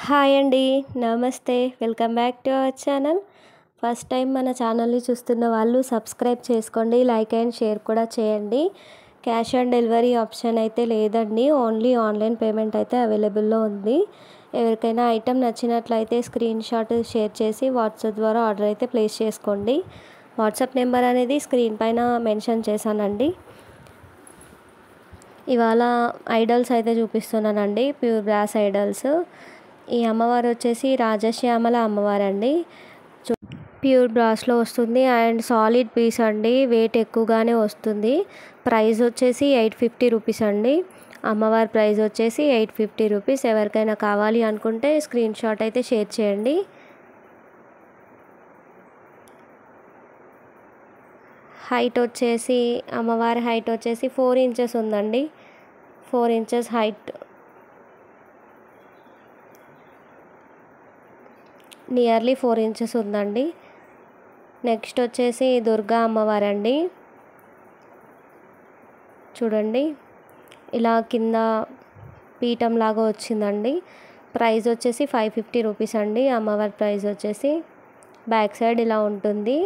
Hi అండి. నమస్తే. Welcome back to our channel. First time మన ఛానల్ని చూస్తున్న వాళ్ళు సబ్స్క్రైబ్ చేసుకోండి, లైక్ అండ్ షేర్ కూడా చేయండి. క్యాష్ ఆన్ డెలివరీ ఆప్షన్ అయితే లేదండి, ఓన్లీ ఆన్లైన్ పేమెంట్ అయితే అవైలబుల్లో ఉంది. ఎవరికైనా ఐటెం నచ్చినట్లయితే స్క్రీన్ షాట్ షేర్ చేసి వాట్సాప్ ద్వారా ఆర్డర్ అయితే ప్లేస్ చేసుకోండి. వాట్సాప్ నెంబర్ అనేది స్క్రీన్ పైన మెన్షన్ చేశానండి. ఇవాళ ఐడల్స్ అయితే చూపిస్తున్నానండి, ప్యూర్ బ్రాస్ ఐడల్స్. ఈ అమ్మవారు వచ్చేసి రాజశ్యామల అమ్మవారండి. ప్యూర్ బ్రాస్లో వస్తుంది అండ్ సాలిడ్ పీస్ అండి, వెయిట్ ఎక్కువగానే వస్తుంది. ప్రైస్ వచ్చేసి 850 రూపీస్ అండి. అమ్మవారి ప్రైస్ వచ్చేసి 850 రూపీస్. ఎవరికైనా కావాలి అనుకుంటే స్క్రీన్ షాట్ అయితే షేర్ చేయండి. హైట్ వచ్చేసి అమ్మవారి హైట్ వచ్చేసి 4 ఇంచెస్ ఉందండి. 4 ఇంచెస్ హైట్, నియర్లీ 4 ఇంచెస్ ఉందండి. నెక్స్ట్ వచ్చేసి దుర్గా అమ్మవారండి. చూడండి, ఇలా కింద పీఠం లాగా వచ్చిందండి. ప్రైస్ వచ్చేసి 550 రూపీస్ అండి. అమ్మవారి ప్రైస్ వచ్చేసి బ్యాక్ సైడ్ ఇలా ఉంటుంది.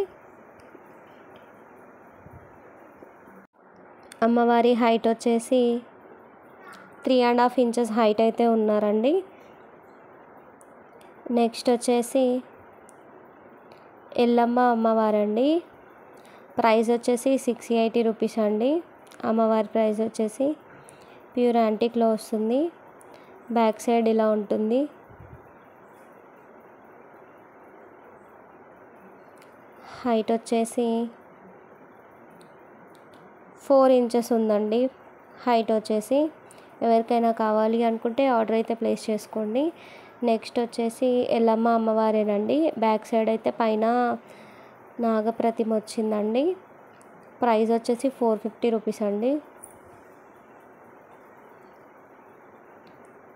అమ్మవారి హైట్ వచ్చేసి 3.5 ఇంచెస్ హైట్ అయితే ఉన్నారండి. నెక్స్ట్ వచ్చేసి ఎల్లమ్మ అమ్మవారండి. ప్రైస్ వచ్చేసి 680 రూపీస్ అండి. అమ్మవారి ప్రైస్ వచ్చేసి ప్యూర్ యాంటిక్లో వస్తుంది. బ్యాక్ సైడ్ ఇలా ఉంటుంది. హైట్ వచ్చేసి 4 ఇంచెస్ ఉందండి. హైట్ వచ్చేసి ఎవరికైనా కావాలి అనుకుంటే ఆర్డర్ అయితే ప్లేస్ చేసుకోండి. నెక్స్ట్ వచ్చేసి ఎల్లమ్మ అమ్మవారేనండి. బ్యాక్ సైడ్ అయితే పైన నాగప్రతిమ వచ్చిందండి. ప్రైస్ వచ్చేసి 450 రూపీస్ అండి.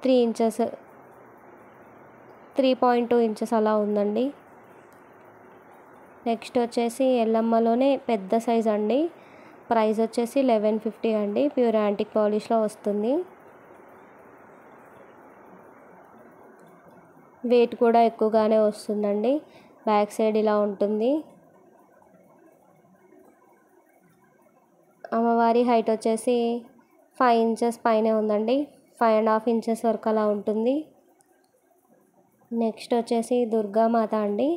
3 ఇంచెస్ 3.2 ఇంచెస్ అలా ఉందండి. నెక్స్ట్ వచ్చేసి ఎల్లమ్మలోనే పెద్ద సైజ్ అండి. ప్రైస్ వచ్చేసి 1150 అండి. ప్యూర్ యాంటిక్ పాలిష్లో వస్తుంది. వెయిట్ కూడా ఎక్కువగానే వస్తుందండి. బ్యాక్ సైడ్ ఇలా ఉంటుంది. అమ్మవారి హైట్ వచ్చేసి 5 ఇంచెస్ పైనే ఉందండి. 5.5 ఇంచెస్ వరకు అలా ఉంటుంది. నెక్స్ట్ వచ్చేసి దుర్గామాత అండి.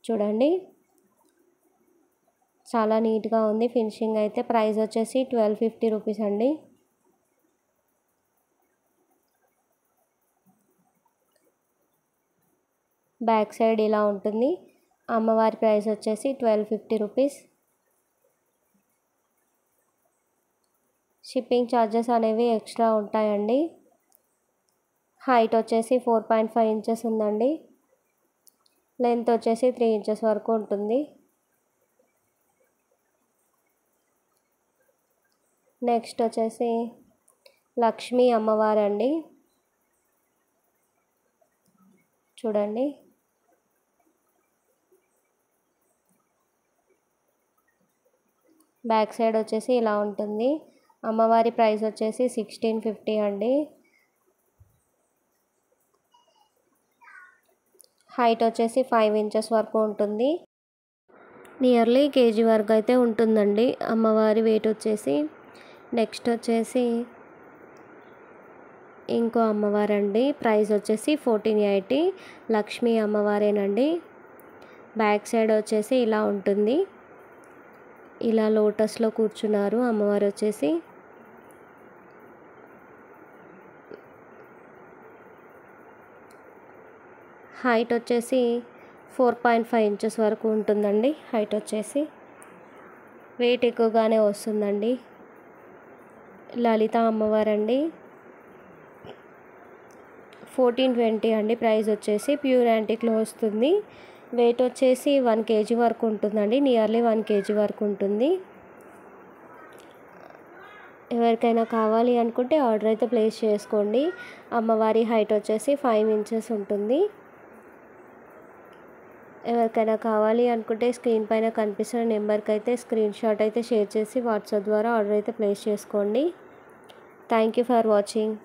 చూడండి, చాలా నీట్గా ఉంది ఫినిషింగ్ అయితే. ప్రైస్ వచ్చేసి 1250 రూపీస్ అండి. బ్యాక్ సైడ్ ఇలా ఉంటుంది. అమ్మవారి ప్రైస్ వచ్చేసి 1250 రూపీస్. షిప్పింగ్ ఛార్జెస్ అనేవి ఎక్స్ట్రా ఉంటాయండి. హైట్ వచ్చేసి 4.5 ఇంచెస్ ఉందండి. లెంత్ వచ్చేసి 3 ఇంచెస్ వరకు ఉంటుంది. నెక్స్ట్ వచ్చేసి లక్ష్మీ అమ్మవారండి. చూడండి, బ్యాక్ సైడ్ వచ్చేసి ఇలా ఉంటుంది. అమ్మవారి ప్రైస్ వచ్చేసి 1650 అండి. హైట్ వచ్చేసి 5 ఇంచెస్ వరకు ఉంటుంది. నియర్లీ కేజీ వరకు అయితే ఉంటుందండి అమ్మవారి వెయిట్ వచ్చేసి. నెక్స్ట్ వచ్చేసి ఇంకో అమ్మవారండి. ప్రైస్ వచ్చేసి 1480. లక్ష్మీ అమ్మవారేనండి. బ్యాక్ సైడ్ వచ్చేసి ఇలా ఉంటుంది. ఇలా లోటస్లో కూర్చున్నారు అమ్మవారు వచ్చేసి. హైట్ వచ్చేసి 4.5 ఇంచెస్ వరకు ఉంటుందండి. హైట్ వచ్చేసి వెయిట్ ఎక్కువగానే వస్తుందండి. లలిత అమ్మవారండి. 1420 అండి. ప్రైస్ వచ్చేసి ప్యూర్ యాంటిక్లో వస్తుంది. వెయిట్ వచ్చేసి 1 కేజీ వరకు ఉంటుందండి. నియర్లీ 1 కేజీ వరకు ఉంటుంది. ఎవరికైనా కావాలి అనుకుంటే ఆర్డర్ అయితే ప్లేస్ చేసుకోండి. అమ్మవారి హైట్ వచ్చేసి 5 ఇంచెస్ ఉంటుంది. ఎవరికైనా కావాలి అనుకుంటే స్క్రీన్ పైన కనిపిస్తున్న నెంబర్కి అయితే స్క్రీన్ షాట్ అయితే షేర్ చేసి వాట్సాప్ ద్వారా ఆర్డర్ అయితే ప్లేస్ చేసుకోండి. Thank you for watching.